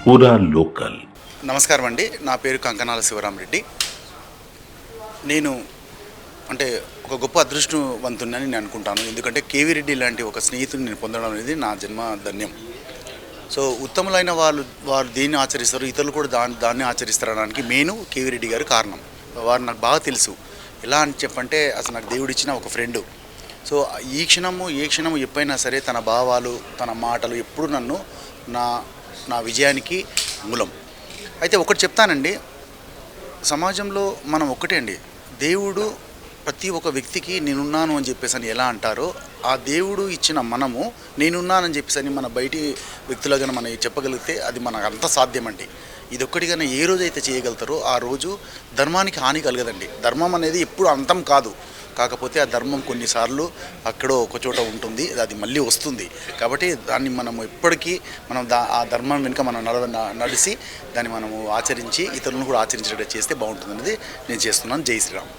పూరా లోకల్. నమస్కారం అండి, నా పేరు కంకనాల శివరామరెడ్డి. నేను అంటే ఒక గొప్ప అదృష్టవంతుని నేను అనుకుంటాను. ఎందుకంటే కేవీ రెడ్డి లాంటి ఒక స్నేహితుని నేను పొందడం అనేది నా జన్మ ధన్యం. సో ఉత్తములైన వారు దేన్ని ఆచరిస్తారు, ఇతరులు కూడా దాన్ని ఆచరిస్తారనడానికి మెయిన్ కేవీ రెడ్డి గారు కారణం. వారు నాకు బాగా తెలుసు. ఎలా అని చెప్పంటే అసలు నాకు దేవుడిచ్చిన ఒక ఫ్రెండు. సో ఏ క్షణము ఎప్పుడైనా సరే తన భావాలు, తన మాటలు ఎప్పుడు నన్ను నా విజయానికి మూలం. అయితే ఒకటి చెప్తానండి, సమాజంలో మనం ఒక్కటే అండి, దేవుడు ప్రతి ఒక్క వ్యక్తికి నేనున్నాను అని చెప్పేసి అని ఎలా అంటారో, ఆ దేవుడు ఇచ్చిన మనము నేనున్నానని చెప్పేసి అని మన బయటి వ్యక్తులుగా మనం చెప్పగలిగితే అది మనకు అంత సాధ్యమండి. ఇదొక్కటిగానే ఏ రోజైతే చేయగలుగుతారో ఆ రోజు ధర్మానికి హాని కలగదండి. ధర్మం అనేది ఎప్పుడు అంతం కాదు, కాకపోతే ఆ ధర్మం కొన్నిసార్లు అక్కడో ఒక చోట ఉంటుంది, అది మళ్ళీ వస్తుంది. కాబట్టి దాన్ని మనము ఎప్పటికీ ఆ ధర్మం వెనుక మనం నడిచి దాన్ని మనము ఆచరించి ఇతరులను కూడా ఆచరించేటట్టు చేస్తే బాగుంటుంది అనేది నేను చేస్తున్నాను. జై శ్రీరామ్.